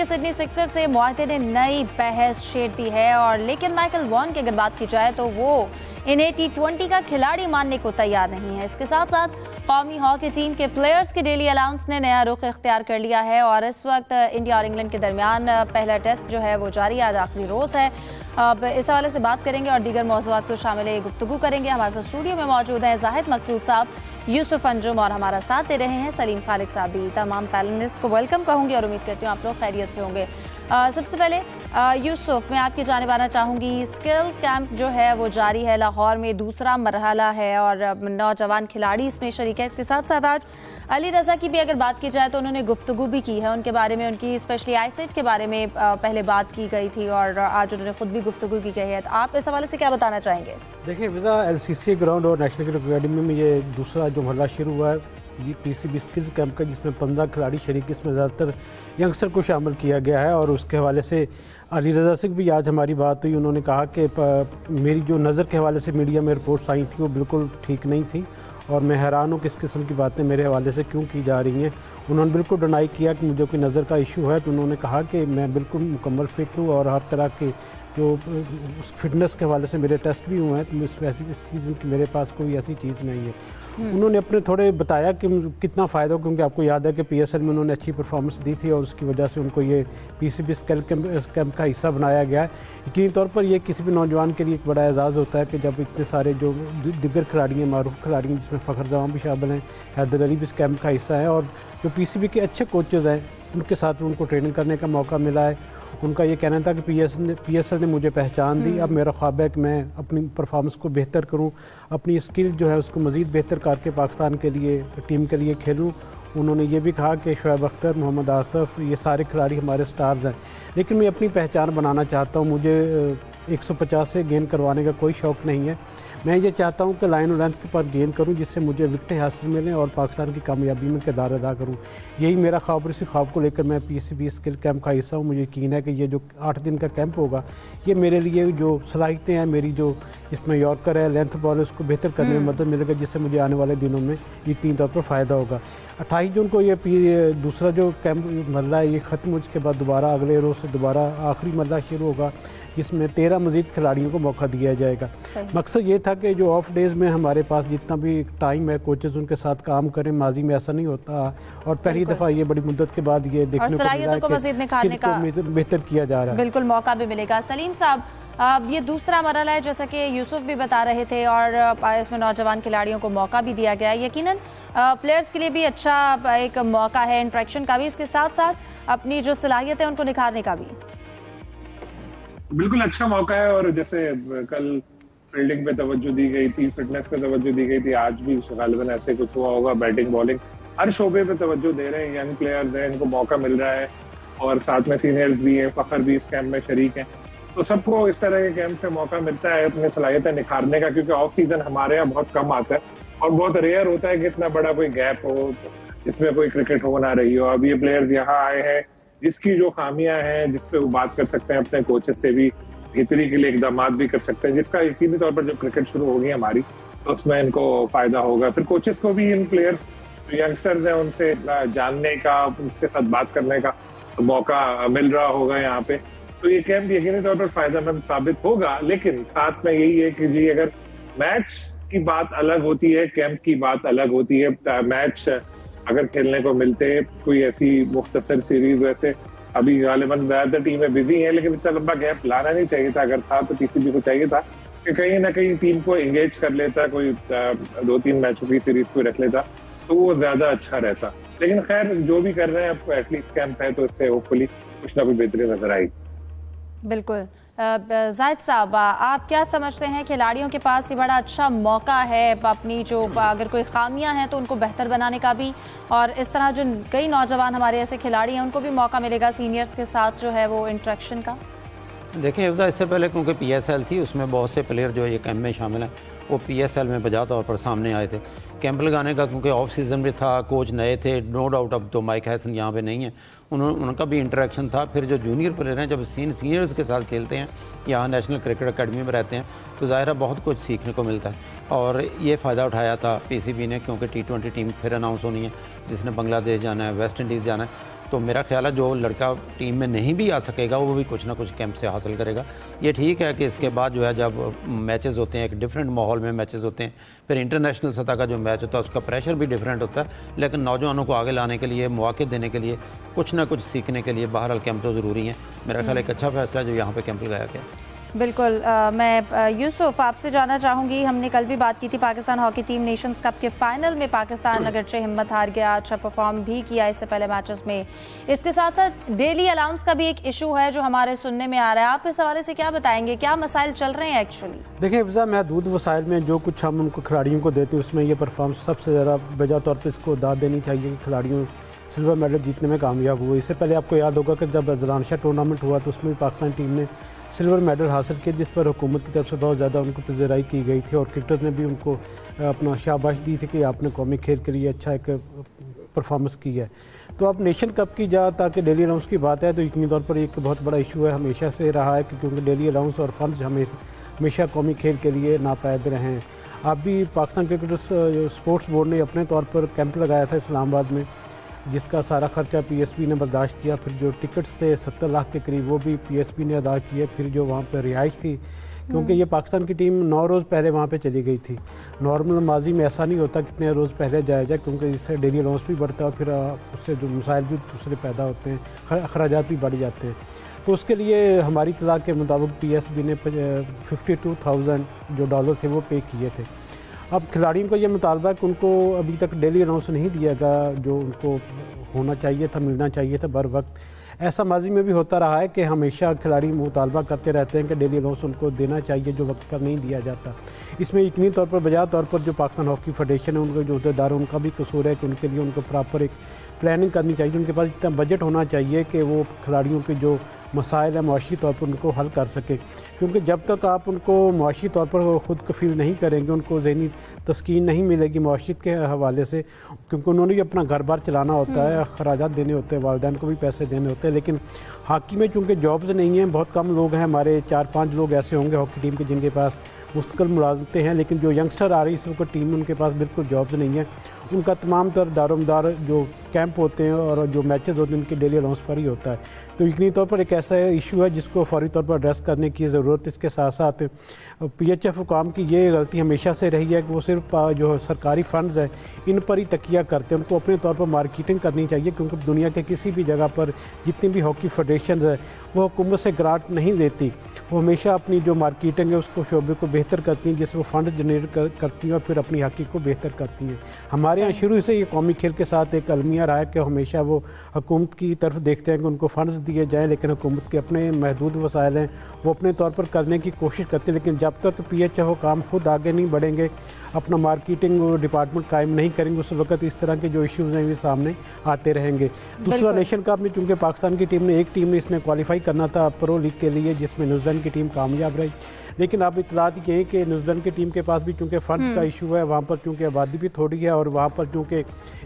के Sydney sixer से मुआहदे ने नई बहस छेड़ दी है और लेकिन माइकल वॉन की अगर बात की जाए तो वो इन्हें T20 का खिलाड़ी मानने को तैयार नहीं है। इसके साथ साथ कौमी हॉकी टीम के प्लेयर्स के डेली अलाउंस ने नया रुख इख्तियार कर लिया है और इस वक्त इंडिया और इंग्लैंड के दरमियान पहला टेस्ट जो है वो जारी, आज आखिरी रोज़ है। अब इस हवाले से बात करेंगे और दीगर मौज़ूआत को शामिल गुफ्तगू करेंगे। हमारे साथ स्टूडियो में मौजूद हैं जाहिद मकसूद साहब, यूसुफ अंजुम और हमारा साथ दे रहे हैं सलीम खालिक साहब भी। तमाम पैनलिस्ट को वेलकम कहूँगी और उम्मीद करती हूँ आप लोग खैरियत से होंगे। सबसे पहले यूसुफ, मैं आपकी जानिब आना चाहूँगी। स्किल्स कैंप जो है वो जारी है लाहौर में, दूसरा मरहला है और नौजवान खिलाड़ी इसमें शरीक है। इसके साथ साथ आज अली रज़ा की भी अगर बात की जाए तो उन्होंने गुफ्तगू भी की है उनके बारे में, उनकी स्पेशली आईसेट के बारे में पहले बात की गई थी और आज उन्होंने खुद भी गुफ्तगू की गई है। तो आप इस हवाले से क्या बताना चाहेंगे? देखिए विज़ा LCC ग्राउंड और नेशनल क्रिकेट अकेडमी में ये दूसरा जो मरहला शुरू हुआ है ये PCB स्किल्स कैंप का, जिसमें 15 खिलाड़ी शरीक, इसमें ज़्यादातर यंगस्टर को शामिल किया गया है। और उसके हवाले से अली रज़ा से भी आज हमारी बात हुई। उन्होंने कहा कि मेरी जो नज़र के हवाले से मीडिया में रिपोर्ट्स आई थी वो बिल्कुल ठीक नहीं थी और मैं हैरान हूँ किस किस्म की बातें मेरे हवाले से क्यों की जा रही हैं। उन्होंने बिल्कुल डिनाई किया कि मुझे कोई नज़र का इशू है। तो उन्होंने कहा कि मैं बिल्कुल मुकम्मल फिट हूँ और हर तरह के जो फिटनेस के हवाले से मेरे टेस्ट भी हुए हैं, तो इस सीज़न की मेरे पास कोई ऐसी चीज़ नहीं है। उन्होंने अपने थोड़े बताया कि कितना फ़ायदा हो, क्योंकि आपको याद है कि PSL में उन्होंने अच्छी परफॉर्मेंस दी थी और उसकी वजह से उनको ये PCB स्किल कैंप का हिस्सा बनाया गया है। यकीनी तौर पर यह किसी भी नौजवान के लिए एक बड़ा एजाज़ होता है कि जब इतने सारे जो दिग्गर खिलाड़ी हैं, मारूफ खिलाड़ी हैं, जिसमें फ़खर जवान भी शामिल हैं, हैदर अली भी इस कैंप का हिस्सा है और जो PCB के अच्छे कोचेज़ हैं उनके साथ उनको ट्रेनिंग करने का मौका मिला है। उनका ये कहना था कि PSL ने मुझे पहचान दी, अब मेरा ख्वाब है कि मैं अपनी परफॉर्मेंस को बेहतर करूं, अपनी स्किल जो है उसको मज़ीद बेहतर करके पाकिस्तान के लिए, टीम के लिए खेलूं। उन्होंने ये भी कहा कि शोएब अख्तर, मोहम्मद आसफ, ये सारे खिलाड़ी हमारे स्टार्स हैं, लेकिन मैं अपनी पहचान बनाना चाहता हूँ। मुझे 150 से गेंद करवाने का कोई शौक़ नहीं है। मैं ये चाहता हूँ कि लाइन और लेंथ के पर गेंद करूँ जिससे मुझे विकटें हासिल मिलें और पाकिस्तान की कामयाबी में किरदार अदा करूँ। यही मेरा ख्वाब, इसी ख्वाब को लेकर मैं PCB स्किल कैंप का हिस्सा हूँ। मुझे यकीन है कि ये जो 8 दिन का कैंप होगा ये मेरे लिए जो सलाहियतें हैं, मेरी जो इसमें यॉर्कर है, लेंथ बॉल है, उसको बेहतर करने में मदद मिलेगा, जिससे मुझे आने वाले दिनों में यकीनी तौर पर फ़ायदा होगा। 28 जून को ये दूसरा जो कैंप मरला है ये ख़त्म हो, उसके बाद दोबारा अगले रोज़ से दोबारा आखिरी मरला शुरू होगा, जिसमें 13 मज़ीद खिलाड़ियों को मौका दिया जाएगा। मकसद ये था कि जो ऑफ डेज़ में हमारे पास जितना भी टाइम है कोचेज़ उनके साथ काम करें। माजी में ऐसा नहीं होता और पहली दफ़ा ये बड़ी मुद्दत के बाद ये देखने को मिला है कि बेहतर किया जा रहा है। बिल्कुल मौका भी मिलेगा। सलीम साहब, अब ये दूसरा मरहला है जैसा कि यूसुफ भी बता रहे थे और इसमें नौजवान खिलाड़ियों को मौका भी दिया गया है। यकीनन प्लेयर्स के लिए भी अच्छा एक मौका है इंटरेक्शन का भी, इसके साथ साथ अपनी जो सलाहियत है उनको निखारने का भी। बिल्कुल अच्छा मौका है और जैसे कल फील्डिंग पे तवज्जो दी गई थी, फिटनेस पे तवज्जो दी गई थी, आज भी गालिबन ऐसे कुछ हुआ होगा। बैटिंग बॉलिंग हर शोबे पे तवज्जो दे रहे हैं, यंग प्लेयर्स हैं, इनको मौका मिल रहा है और साथ में सीनियर्स भी हैं, फखर भी इस कैंप में शरीक हैं। तो सबको इस तरह के कैंप में मौका मिलता है अपनी सलाहियतें निखारने का, क्योंकि ऑफ सीजन हमारे यहाँ बहुत कम आता है और बहुत रेयर होता है कि इतना बड़ा कोई गैप हो जिसमें कोई क्रिकेट हो ना रही हो। अब ये प्लेयर्स यहाँ आए हैं जिसकी जो खामियां हैं, जिस पे वो बात कर सकते हैं, अपने कोचेस से भी बेहतरी के लिए इकदाम भी कर सकते हैं, जिसका यकीनी तौर पर जब क्रिकेट शुरू होगी हमारी तो उसमें इनको फायदा होगा। फिर कोचेस को भी इन प्लेयर्स जो यंगस्टर्स हैं उनसे जानने का, उनके साथ बात करने का मौका मिल रहा होगा यहाँ पे। तो ये कैंप यकीनी तौर पर फायदेमंद साबित होगा। लेकिन साथ में यही है कि जी अगर मैच की बात अलग होती है, कैंप की बात अलग होती है। मैच अगर खेलने को मिलते, कोई ऐसी मुख्तसर सीरीज, वैसे अभी गालिबन ज़्यादा टीमें बिजी हैं, लेकिन इतना लंबा गैप लाना नहीं चाहिए था। अगर था तो PCB को चाहिए था कि कहीं ना कहीं टीम को एंगेज कर लेता, कोई 2-3 मैचों की सीरीज को रख लेता तो वो ज्यादा अच्छा रहता। लेकिन खैर जो भी कर रहे हैं, आपको एटलीस्ट कैंप है तो इससे होपफुली कुछ ना कुछ बेहतरी नजर आएगी। बिल्कुल। जाहिद साहब, आप क्या समझते हैं खिलाड़ियों के पास ये बड़ा अच्छा मौका है अपनी जो अगर कोई खामियां हैं तो उनको बेहतर बनाने का भी, और इस तरह जो कई नौजवान हमारे ऐसे खिलाड़ी हैं उनको भी मौका मिलेगा सीनियर्स के साथ जो है वो इंटरेक्शन का? देखिए इससे पहले क्योंकि PSL थी उसमें बहुत से प्लेयर जो ये कैंप में शामिल हैं वो PSL में बजा तौर पर सामने आए थे। कैंप लगाने का क्योंकि ऑफ सीज़न भी था, कोच नए थे, नो डाउट अब तो माइक हैसन यहाँ पे नहीं है, उनका भी इंटरेक्शन था। फिर जो जूनियर प्लेयर हैं जब सीनियर्स के साथ खेलते हैं, यहाँ नेशनल क्रिकेट अकेडमी में रहते हैं, तो ज़ाहिर है बहुत कुछ सीखने को मिलता है। और ये फ़ायदा उठाया था PCB ने, क्योंकि T20 टीम फिर अनाउंस होनी है जिसने बांग्लादेश जाना है, वेस्ट इंडीज़ जाना है। तो मेरा ख्याल है जो लड़का टीम में नहीं भी आ सकेगा वो भी कुछ ना कुछ कैंप से हासिल करेगा। ये ठीक है कि इसके बाद जो है जब मैचेस होते हैं, एक डिफरेंट माहौल में मैचेस होते हैं, फिर इंटरनेशनल सतह का जो मैच होता है उसका प्रेशर भी डिफरेंट होता है, लेकिन नौजवानों को आगे लाने के लिए, मौके देने के लिए, कुछ ना कुछ सीखने के लिए बहरहाल कैंप तो ज़रूरी है। मेरा ख्याल एक अच्छा फैसला है जो यहाँ पे कैंप लगाया गया। बिल्कुल। मैं यूसुफ आपसे जानना चाहूँगी, हमने कल भी बात की थी Pakistan hockey team Nations cup के फाइनल में पाकिस्तान अगरचे हिम्मत हार गया, अच्छा परफॉर्म भी किया इससे पहले मैचेस में। इसके साथ साथ डेली अलाउंस का भी एक इशू है जो हमारे सुनने में आ रहा है, आप इस हवाले से क्या बताएंगे, क्या मसाइल चल रहे हैं एक्चुअली? देखिए हिफ्ज़ा, महदूद वसाइल में जो कुछ हम उनको खिलाड़ियों को देते हैं उसमें ये परफॉर्मेंस सबसे ज़्यादा बजा तौर पर इसको दाद देनी चाहिए कि खिलाड़ियों सिल्वर मेडल जीतने में कामयाब हुए। इससे पहले आपको याद होगा कि जब अजलानशाह टूर्नामेंट हुआ तो उसमें भी पाकिस्तान टीम ने सिल्वर मेडल हासिल किया, जिस पर हुकूमत की तरफ से बहुत ज़्यादा उनको पज़ीराई की गई थी और क्रिकेटर्स ने भी उनको अपना शाबाश दी थी कि आपने कौमी खेल के लिए अच्छा एक परफॉर्मेंस की है। तो अब नेशन कप की जहाँ तक डेली अलाउंस की बात है तो यकीनी तौर पर एक बहुत बड़ा इशू है, हमेशा से रहा है कि क्योंकि डेली अलाउंस और फंड्स हमेशा कौमी खेल के लिए नापायद रहे हैं। अब भी पाकिस्तान क्रिकेट स्पोर्ट्स बोर्ड ने अपने तौर पर कैंप लगाया था इस्लामाबाद में, जिसका सारा खर्चा पीएसबी ने बर्दाश्त किया। फिर जो टिकट्स थे 70 लाख के करीब वो भी पीएसबी ने अदा किए। फिर जो वहाँ पर रिहाइश थी, क्योंकि ये पाकिस्तान की टीम 9 रोज़ पहले वहाँ पे चली गई थी। नॉर्मल माजी में ऐसा नहीं होता कितने रोज़ पहले जाया जाए, क्योंकि इससे डेली अलाउंस भी बढ़ता है और फिर उससे जो मसाइल भी दूसरे पैदा होते हैं, अखराजात भी बढ़ जाते हैं। तो उसके लिए हमारी इत्तला के मुताबिक पीएसबी ने 52,000 जो डॉलर थे वो पे किए थे। अब खिलाड़ियों को ये मुतालबा है कि उनको अभी तक डेली अलाउंस नहीं दिया गया जो उनको होना चाहिए था, मिलना चाहिए था बर वक्त। ऐसा माजी में भी होता रहा है कि हमेशा खिलाड़ी मुतालबा करते रहते हैं कि डेली अलाउंस उनको देना चाहिए जो वक्त पर नहीं दिया जाता। इसमें यकीनी तौर पर बजाय तौर पर जो पाकिस्तान हॉकी फेडरेशन है, उनके जो अहदेदार हैं, उनका भी कसूर है कि उनके लिए उनको प्रॉपर एक प्लानिंग करनी चाहिए। उनके पास इतना बजट होना चाहिए कि वो खिलाड़ियों के जो मसाइल है मुआशी तौर पर उनको हल कर सके, क्योंकि जब तक आप उनको मुआशी तौर पर ख़ुद कफील नहीं करेंगे, उनको ज़हनी तस्कीन नहीं मिलेगी मुआशियत के हवाले से, क्योंकि उन्होंने भी अपना घर बार चलाना होता है, अखराजात देने होते हैं, वालिदैन को भी पैसे देने होते हैं। लेकिन हॉकी में चूँकि जॉब्स नहीं हैं, बहुत कम लोग हैं, हमारे 4-5 लोग ऐसे होंगे हॉकी टीम के जिनके पास मुस्तकिल मुलाजमतें हैं, लेकिन जो यंगस्टर आ रही है इस वक्त टीम में उनके पास बिल्कुल जॉब्स नहीं है। उनका तमाम तर दारोमदार जो कैंप होते हैं और जो मैचेस होते हैं उनके डेली अलाउंस पर ही होता है। तो यकीनी तौर पर एक ऐसा इशू है जिसको फौरी तौर पर एड्रेस करने की ज़रूरत है। इसके साथ साथ पीएचएफ हुकाम की ये गलती हमेशा से रही है कि वो सिर्फ जो सरकारी फंड्स है इन पर ही तकिया करते हैं। उनको अपने तौर पर मार्केटिंग करनी चाहिए, क्योंकि दुनिया के किसी भी जगह पर जितनी भी हॉकी फेडरेशन है वो हुकूमत से ग्रांट नहीं लेती, वो हमेशा अपनी जो मार्केटिंग है उसको शोबे को बेहतर करती हैं, जिससे वो फंड जनरेट करती हैं और फिर अपनी हॉकी को बेहतर करती हैं। हमारे यहाँ शुरू से ये कौमी खेल के साथ एक अलमिया रहा है कि हमेशा वो हुकूमत की तरफ देखते हैं कि उनको फंड्स दिए जाएँ, लेकिन हुकूमत के अपने महदूद वसाइल हैं, वो अपने तौर पर करने की कोशिश करते हैं। लेकिन जब तक पीएचएफ हुकाम खुद आगे नहीं बढ़ेंगे, अपना मार्केटिंग डिपार्टमेंट कायम नहीं करेंगे, उस वक्त इस तरह के जो इश्यूज़ हैं ये सामने आते रहेंगे। दूसरा, नेशन कप में चूँकि पाकिस्तान की टीम ने एक टीम में इसने क्वालिफाई करना था प्रो लीग के लिए, जिसमें न्यूजीलैंड की टीम कामयाब रही, लेकिन अब इतलात ये है कि न्यूजीलैंड की टीम के पास भी चूँकि फंड्स का इशू है, वहाँ पर चूँकि आबादी भी थोड़ी है और वहाँ पर चूँकि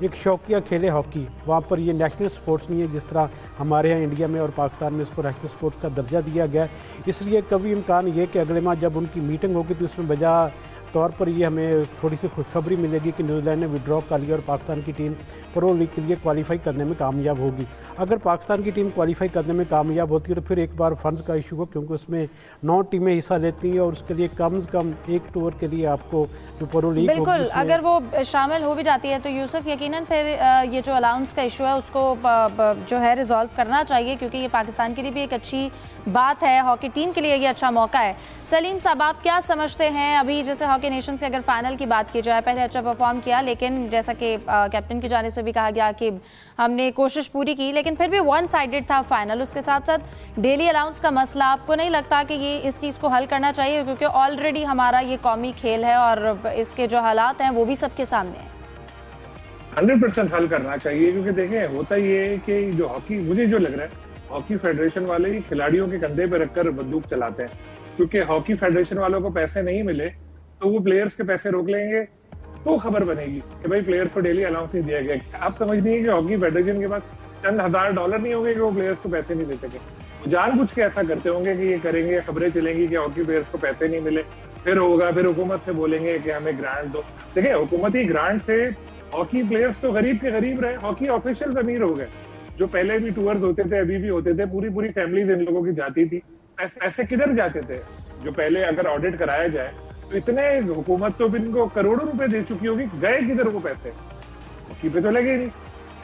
एक शौकिया खेले हॉकी, वहाँ पर ये नेशनल स्पोर्ट्स नहीं है जिस तरह हमारे यहाँ इंडिया में और पाकिस्तान में इसको नेशनल स्पोर्ट्स का दर्जा दिया गया। इसलिए कभी इम्कान ये कि अगले माह जब उनकी मीटिंग होगी तो उसमें बजा तौर पर ये हमें थोड़ी सी खुशखबरी मिलेगी कि न्यूजीलैंड ने विड्रॉ कर लिया और पाकिस्तान की टीम प्रो लीग के लिए क्वालिफाई करने में कामयाब होगी। अगर पाकिस्तान की टीम क्वालिफाई करने में कामयाब होती है तो फिर एक बार फंड्स का इशू हो, क्योंकि उसमें 9 टीमें हिस्सा लेती हैं और उसके लिए कम से कम एक टूर के लिए आपको जो प्रो लीग बिल्कुल अगर वो शामिल हो भी जाती है तो यूसुफ यकीनन फिर ये जो अलाउंस का इशू है उसको जो है रिजॉल्व करना चाहिए, क्योंकि ये पाकिस्तान के लिए भी एक अच्छी बात है, हॉकी टीम के लिए ये अच्छा मौका है। सलीम साहब, आप क्या समझते हैं, अभी जैसे हॉकी नेशंस के अगर फाइनल की बात की जाए, पहले अच्छा परफॉर्म किया, लेकिन जैसा कि कैप्टन की जानिब से भी कहा गया कि हमने कोशिश पूरी की, लेकिन फिर भी वन साइडेड था फाइनल। उसके साथ साथ डेली अलाउंस का मसला, आपको नहीं लगता कि ये इस चीज़ को हल करना चाहिए, क्योंकि ऑलरेडी हमारा ये कौमी खेल है और इसके जो हालात हैं वो भी सबके सामने हैं? 100% हल करना चाहिए, क्योंकि देखें होता ये है कि जो हॉकी, मुझे जो लग रहा है हॉकी फेडरेशन वाले ही खिलाड़ियों के कंधे पे रखकर बंदूक चलाते हैं, क्योंकि हॉकी फेडरेशन वालों को पैसे नहीं मिले तो वो प्लेयर्स के पैसे रोक लेंगे, तो खबर बनेगी कि भाई प्लेयर्स को डेली अलाउंस नहीं दिया गया। आप समझ नहीं है कि हॉकी फेडरेशन के पास चंद $1000 नहीं होंगे कि वो प्लेयर्स को पैसे नहीं दे सके। जानबूझ के ऐसा करते होंगे कि ये करेंगे, खबरें चलेंगी कि हॉकी प्लेयर्स को पैसे नहीं मिले, फिर होगा, फिर हुकूमत से बोलेंगे कि हमें ग्रांट दो। देखिए हुकूमती ग्रांट से हॉकी प्लेयर्स तो गरीब के गरीब रहे, हॉकी ऑफिशियल अमीर हो गए। जो पहले भी टूर्स होते थे, अभी भी होते थे, पूरी पूरी फैमिलीज इन लोगों की जाती थी। ऐसे किधर जाते थे? जो पहले अगर ऑडिट कराया जाए तो इतने हुकूमत तो इनको करोड़ों रुपए दे चुकी होगी, गए किधर वो पैसे? हॉकी पे तो लगे नहीं।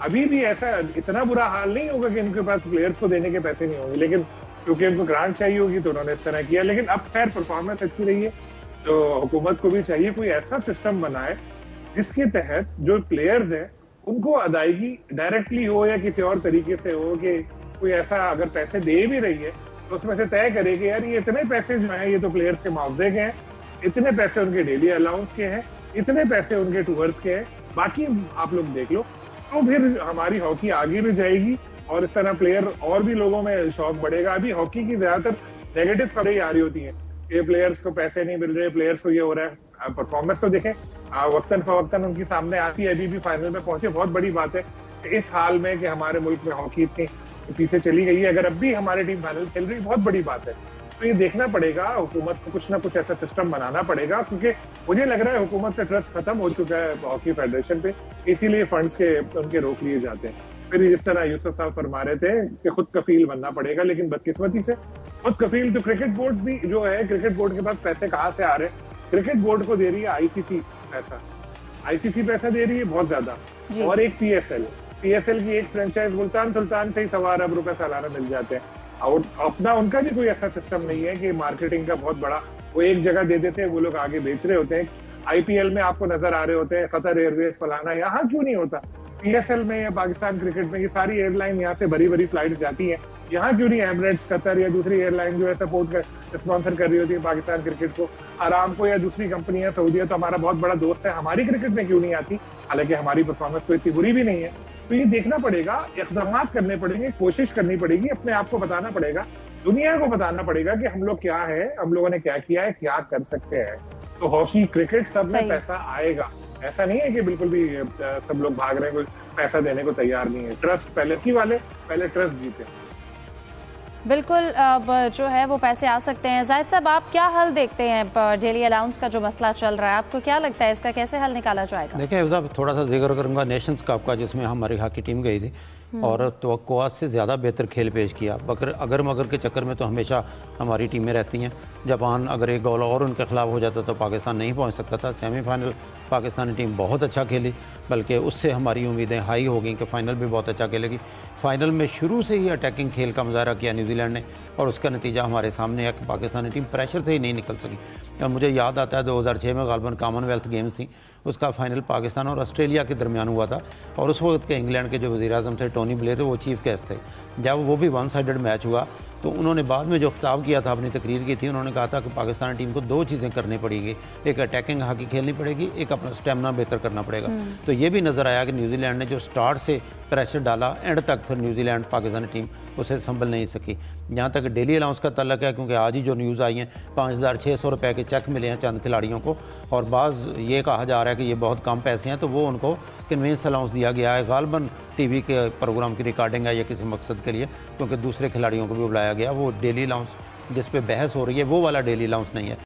अभी भी ऐसा इतना बुरा हाल नहीं होगा कि इनके पास प्लेयर्स को देने के पैसे नहीं होंगे, लेकिन क्योंकि उनको ग्रांट चाहिए होगी तो उन्होंने इस तरह किया। लेकिन अब खैर परफॉर्मेंस अच्छी रही है, तो हुकूमत को भी चाहिए कोई ऐसा सिस्टम बनाए जिसके तहत जो प्लेयर्स हैं उनको अदायगी डायरेक्टली हो या किसी और तरीके से हो, कि कोई ऐसा अगर पैसे दे भी रही है तो उसमें से तय करे कि यार ये इतने पैसे जो हैं ये तो प्लेयर्स के मुआवजे के हैं, इतने पैसे उनके डेली अलाउंस के हैं, इतने पैसे उनके टूर्स के हैं, बाकी आप लोग देख लो। तो फिर हमारी हॉकी आगे भी जाएगी और इस तरह प्लेयर और भी लोगों में शौक बढ़ेगा। अभी हॉकी की ज्यादातर नेगेटिव खबरें आ रही होती हैं कि प्लेयर्स को पैसे नहीं मिल रहे, प्लेयर्स को ये हो रहा है। परफॉर्मेंस तो देखें, वक्तन फवक्तन उनकी सामने आती है, अभी भी फाइनल में पहुंचे, बहुत बड़ी बात है। इस हाल में कि हमारे मुल्क में हॉकी इतनी पीछे चली गई है, अगर अब भी हमारी टीम फाइनल खेल रही, बहुत बड़ी बात है। तो ये देखना पड़ेगा, हुकूमत को कुछ ना कुछ ऐसा सिस्टम बनाना पड़ेगा, क्योंकि मुझे लग रहा है हुकूमत का ट्रस्ट खत्म हो चुका है हॉकी फेडरेशन पे, इसीलिए फंड्स के उनके रोक लिए जाते हैं। फिर जिस तरह यूसुफ साहब फरमा रहे थे कि खुद कफील बनना पड़ेगा, लेकिन बदकिस्मती से खुद कफील तो क्रिकेट बोर्ड भी जो है, क्रिकेट बोर्ड के पास पैसे कहाँ से आ रहे हैं? क्रिकेट बोर्ड को दे रही है आईसीसी पैसा, आईसीसी पैसा दे रही है बहुत ज्यादा, और एक पीएसएल की एक फ्रेंचाइज मुल्तान सुल्तान से ही 1.25 अरब रुपए सालाना मिल जाते हैं। और अपना उनका भी कोई ऐसा सिस्टम नहीं है कि मार्केटिंग का बहुत बड़ा, वो एक जगह दे देते हैं, वो लोग आगे बेच रहे होते हैं। आईपीएल में आपको नजर आ रहे होते हैं कतर एयरवेज फलाना, यहाँ क्यों नहीं होता? पीएसएल में या पाकिस्तान क्रिकेट में ये सारी एयरलाइन यहाँ से बड़ी बड़ी फ्लाइट जाती है, यहाँ क्यों नहीं एमिरेट्स, कतर या दूसरी एयरलाइन जो है सपोर्ट कर स्पॉन्सर कर रही होती है पाकिस्तान क्रिकेट को? आरामको या दूसरी कंपनी है, सऊदीया तो हमारा बहुत बड़ा दोस्त है, हमारी क्रिकेट में क्यों नहीं आती? हालांकि हमारी परफॉर्मेंस तो इतनी बुरी भी नहीं है। तो ये देखना पड़ेगा, इक़दाम करने पड़ेंगे, कोशिश करनी पड़ेगी, अपने आप को बताना पड़ेगा, दुनिया को बताना पड़ेगा कि हम लोग क्या है, हम लोगों ने क्या किया है, क्या कर सकते हैं। तो हॉकी, क्रिकेट, सब में पैसा आएगा। ऐसा नहीं है कि बिल्कुल भी सब लोग भाग रहे हैं, कोई पैसा देने को तैयार नहीं है। ट्रस्ट पहले ट्रस्ट जीते। बिल्कुल, अब जो है वो पैसे आ सकते हैं। जाहिद साहब, आप क्या हल देखते हैं डेली अलाउंस का जो मसला चल रहा है? आपको क्या लगता है इसका कैसे हल निकाला जाएगा? देखिए, थोड़ा सा जिक्र करूंगा नेशंस कप का, जिसमें हमारी हॉकी टीम गई थी और तवक्कुआत से ज़्यादा बेहतर खेल पेश किया। अगर मगर के चक्कर में तो हमेशा हमारी टीमें रहती हैं। जापान अगर एक गोल और उनके खिलाफ हो जाता तो पाकिस्तान नहीं पहुंच सकता था। सेमीफाइनल पाकिस्तानी टीम बहुत अच्छा खेली, बल्कि उससे हमारी उम्मीदें हाई हो गई कि फ़ाइनल भी बहुत अच्छा खेलेगी। फ़ाइनल में शुरू से ही अटैकिंग खेल का मुजाहरा किया न्यूजीलैंड ने, और उसका नतीजा हमारे सामने है कि पाकिस्तानी टीम प्रेशर से ही नहीं निकल सकी। और मुझे याद आता है 2006 में गालबन कॉमनवेल्थ गेम्स थी, उसका फाइनल पाकिस्तान और ऑस्ट्रेलिया के दरमियान हुआ था, और उस वक्त के इंग्लैंड के जो वज़ीर-ए-आज़म थे टोनी ब्लेयर, वो चीफ गेस्ट थे। जब वो भी वन साइडेड मैच हुआ तो उन्होंने बाद में जो खिताब किया था, अपनी तकरीर की थी, उन्होंने कहा था कि पाकिस्तानी टीम को 2 चीज़ें करनी पड़ेगी, एक अटैकिंग हॉकी खेलनी पड़ेगी, एक अपना स्टेमिना बेहतर करना पड़ेगा। तो ये भी नज़र आया कि न्यूजीलैंड ने जो स्टार्ट से प्रेशर डाला, एंड तक फिर न्यूजीलैंड पाकिस्तानी टीम उसे संभल नहीं सकी। जहाँ तक डेली अलाउंस का तल्लक है, क्योंकि आज ही जो न्यूज़ आई है 5600 रुपये के चेक मिले हैं चंद खिलाड़ियों को, और बाज़ ये कहा जा रहा है कि ये बहुत कम पैसे हैं, तो वो उनको कन्वेंस अलाउंस दिया गया है। गालबन टीवी के प्रोग्राम की रिकॉर्डिंग है, ये किसी मकसद के लिए, क्योंकि दूसरे खिलाड़ियों को भी बुलाया गया। वो डेली अलाउंस जिस पे बहस हो रही है वो वाला डेली अलाउंस नहीं है।